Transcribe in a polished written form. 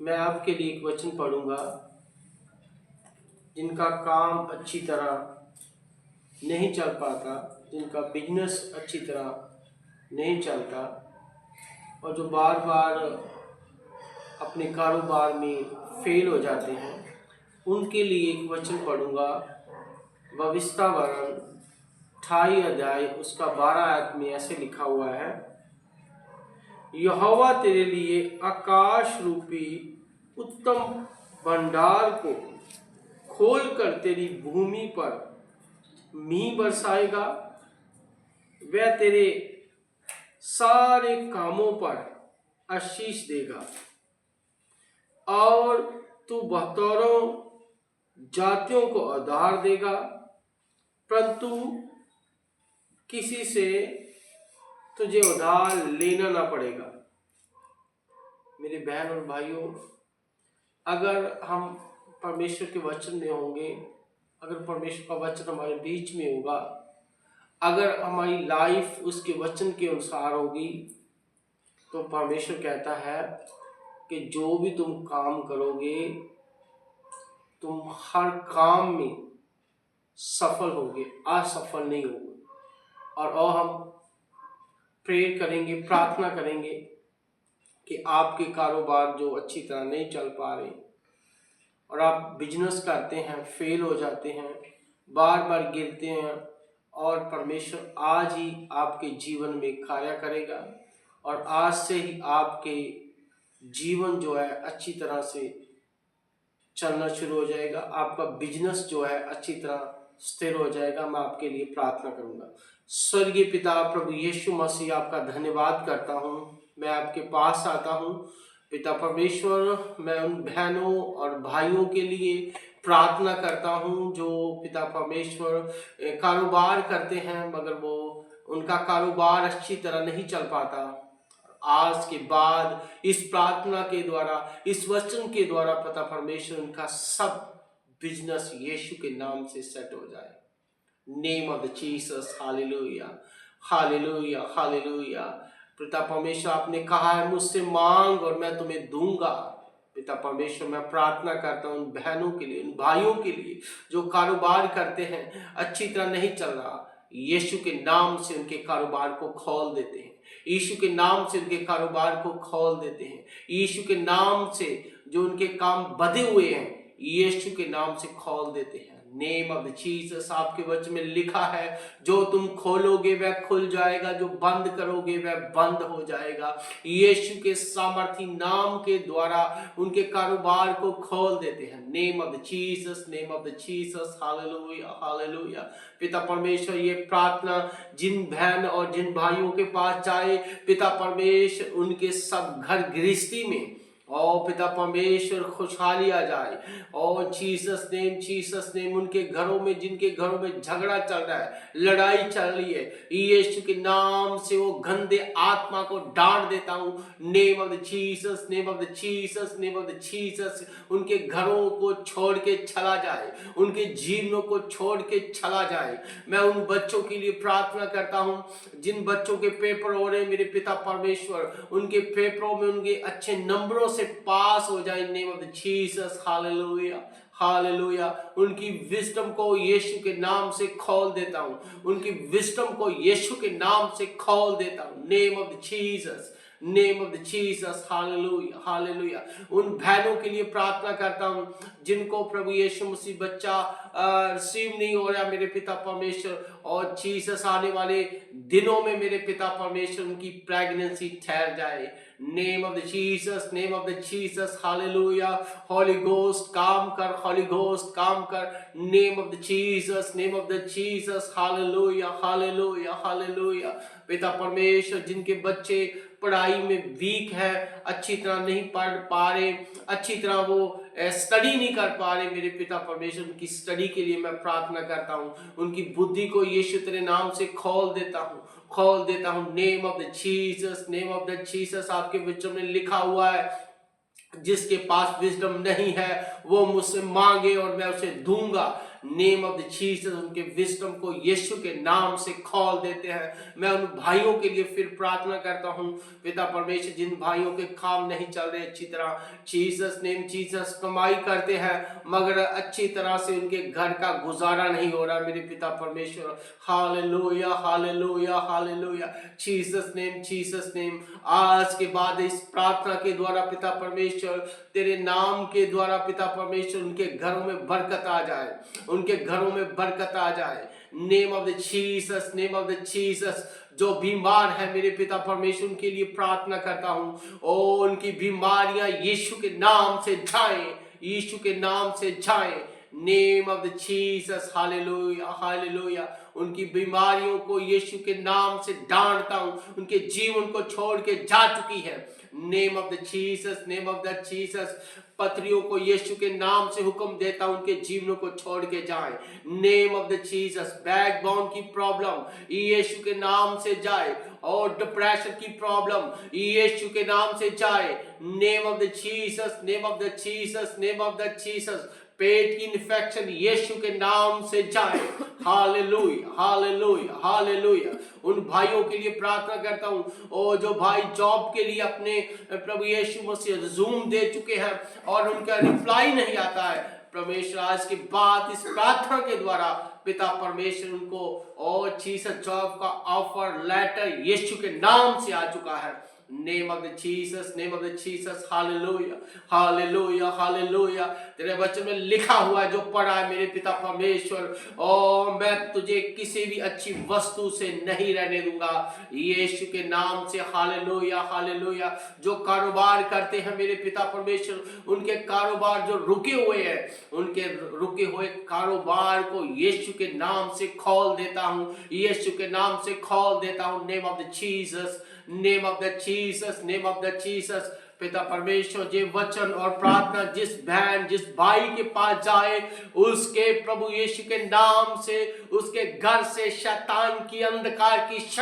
मैं आपके लिए एक वचन पढ़ूंगा। जिनका काम अच्छी तरह नहीं चल पाता, जिनका बिजनेस अच्छी तरह नहीं चलता और जो बार बार अपने कारोबार में फेल हो जाते हैं, उनके लिए एक वचन पढ़ूंगा। भविष्यवाणी 28 अध्याय उसका 12 आयत में ऐसे लिखा हुआ है, यहोवा तेरे लिए आकाश रूपी उत्तम भंडार को खोल कर तेरी भूमि पर मींह बरसाएगा। वह तेरे सारे कामों पर आशीष देगा और तू बहुतों जातियों को उधार देगा, परंतु किसी से तुझे उधार लेना ना पड़ेगा। मेरे बहन और भाइयों, अगर हम परमेश्वर के वचन में होंगे, अगर परमेश्वर का वचन हमारे बीच में होगा, अगर हमारी लाइफ उसके वचन के अनुसार होगी, तो परमेश्वर कहता है कि जो भी तुम काम करोगे, तुम हर काम में सफल होगे, असफल नहीं होगे। और हम प्रेयर करेंगे, प्रार्थना करेंगे कि आपके कारोबार जो अच्छी तरह नहीं चल पा रहे और आप बिजनेस करते हैं, फेल हो जाते हैं, बार बार गिरते हैं, और परमेश्वर आज ही आपके जीवन में कार्य करेगा और आज से ही आपके जीवन जो है अच्छी तरह से चलना शुरू हो जाएगा। आपका बिजनेस जो है अच्छी तरह स्थिर हो जाएगा। मैं आपके लिए प्रार्थना करूंगा। स्वर्गीय पिता प्रभु यीशु मसीह, आपका धन्यवाद करता हूं। मैं आपके पास आता हूं पिता परमेश्वर। मैं उन बहनों और भाइयों के लिए प्रार्थना करता हूं जो पिता परमेश्वर कारोबार करते हैं, मगर वो उनका कारोबार अच्छी तरह नहीं चल पाता। आज के बाद इस प्रार्थना के द्वारा, इस वचन के द्वारा पिता परमेश्वर उनका सब बिजनेस यीशु के नाम से सेट हो जाए। Name of the Jesus, hallelujah, hallelujah, hallelujah. पिता परमेश्वर, आपने कहा है मुझसे मांग और मैं तुम्हें दूंगा। पिता परमेश्वर, मैं प्रार्थना करता हूं उन बहनों के लिए, उन भाइयों के लिए जो कारोबार करते हैं, अच्छी तरह नहीं चल रहा। यीशु के नाम से उनके कारोबार को खोल देते हैं। यीशु के नाम से उनके कारोबार को खोल देते हैं। यीशु के नाम से जो उनके काम बंधे हुए हैं, यीशु के नाम से खोल देते हैं। नेम ऑफ द जीसस, आपके वचन में लिखा है, जो तुम खोलोगे वह खुल जाएगा, जो बंद करोगे वह बंद हो जाएगा। यीशु के सामर्थी नाम के द्वारा उनके कारोबार को खोल देते हैं। Name of the Jesus, name of the Jesus, hallelujah, hallelujah. पिता परमेश्वर, ये प्रार्थना जिन बहन और जिन भाइयों के पास जाए, पिता परमेश्वर उनके सब घर गृहस्थी में और पिता परमेश्वर खुशहाली आ जाए। और जीसस नेम, उनके घरों में, जिनके घरों में झगड़ा चल रहा है, लड़ाई चल रही है, यीशु के नाम से वो गंदे आत्मा को डांट देता हूं। Name of the Jesus, name of the Jesus, name of the Jesus. उनके घरों को छोड़ के चला जाए, उनके जीवनों को छोड़ के चला जाए। मैं उन बच्चों के लिए प्रार्थना करता हूं जिन बच्चों के पेपर हो रहे, मेरे पिता परमेश्वर उनके पेपरों में उनके अच्छे नंबरों से पास हो जाए। Name of the Jesus, hallelujah, hallelujah. उनकी विजडम को यीशु के नाम से खोल देता हूं, उनकी विजडम को यीशु के नाम से खोल देता हूं। Name of the Jesus, name of the Jesus, hallelujah, hallelujah. उन बहनों के लिए प्रार्थना करता हूं जिनको प्रभु यीशु मसीह बच्चा रिसीव नहीं हो रहा, मेरे पिता परमेश्वर, और जीसस आने वाले दिनों में मेरे पिता परमेश्वर उनकी प्रेगनेंसी ठहर जाए। Name of the Jesus, name of the Jesus, hallelujah. Holi ghost काम कर, होली गोस्ट काम कर। Name of the Jesus, name of the Jesus, hallelujah, hallelujah, hallelujah. पिता परमेश्वर, जिनके बच्चे पढ़ाई में वीक है, अच्छी तरह नहीं पढ़ पा रहे, अच्छी तरह वो स्टडी नहीं कर पा रहे, मेरे पिता परमेश्वर उनकी स्टडी के लिए मैं प्रार्थना करता हूँ। उनकी बुद्धि को यीशु तेरे नाम से खोल देता हूँ, खोल देता हूँ। Name of the Jesus, name of the Jesus. आपके वचन में लिखा हुआ है, जिसके पास विजडम नहीं है वो मुझसे मांगे और मैं उसे दूंगा। नेम ऑफ द जीसस उनके विजडम को यीशु के नाम से खोल देते हैं। मैं उन भाइयों के लिए फिर प्रार्थना करता हूँ पिता परमेश्वर, जिन भाइयों के काम नहीं चल रहे अच्छी तरह, जीसस नेम जीसस कमाई करते हैं मगर अच्छी तरह से उनके घर का गुजारा नहीं हो रहा मेरे पिता परमेश्वर। Hallelujah hallelujah hallelujah, Jesus name आज के बाद इस प्रार्थना के द्वारा पिता परमेश्वर तेरे नाम के द्वारा पिता परमेश्वर उनके घरों में बरकत आ जाए, उनके घरों में बरकत आ जाए। Name of the Jesus, name of the Jesus, जो बीमार है मेरे पिता परमेश्वर उनके लिए प्रार्थना करता हूँ। ओ उनकी बीमारियां यीशु के नाम से जाएं, यीशु के नाम से जाएं। Name of the Jesus, hallelujah hallelujah. उनकी बीमारियों को यीशु के नाम से डांटता हूँ, उनके जीवन को छोड़ के जा चुकी है। Name of the Jesus, name of the Jesus, पत्रियों को यीशु के नाम से हुक्म देता हूं उनके जीवनों को छोड़ के जाएं। Name of the Jesus, backbone की प्रॉब्लम यीशु के नाम से जाए और डिप्रेशन की प्रॉब्लम यीशु के नाम से जाए। Name of the Jesus, name of the Jesus, name of the Jesus, पेट की इन्फेक्शन यीशु के नाम से जाए। Hallelujah hallelujah hallelujah. उन भाइयों के लिए प्रार्थना करता हूं और जो भाई जॉब के लिए अपने प्रभु यीशु मसीह रिज्यूम दे चुके हैं और उनका रिप्लाई नहीं आता है, परमेश्वर आज के बाद इस प्रार्थना के द्वारा पिता परमेश्वर उनको और जीसस जॉब का ऑफर लेटर यीशु के नाम से आ चुका है। Name of the Jesus, name of the Jesus, hallelujah hallelujah hallelujah. तेरे वचन में लिखा हुआ है जो पढ़ा है मेरे पिता परमेश्वर, और मैं तुझे किसी भी अच्छी वस्तु से नहीं रहने दूंगा यीशु के नाम से। Hallelujah hallelujah. जो कारोबार करते हैं मेरे पिता परमेश्वर, उनके कारोबार जो रुके हुए हैं, उनके रुके हुए कारोबार को यीशु के नाम से खोल देता हूँ, यीशु के नाम से खोल देता हूँ। Name of the Jesus, name of the Jesus, name of the Jesus. पिता परमेश्वर ये वचन और प्रार्थना जिस बहन जिस भाई के पास जाए, उसके प्रभु यीशु के नाम से उसके घर से शैतान की अंधकार की शक्ति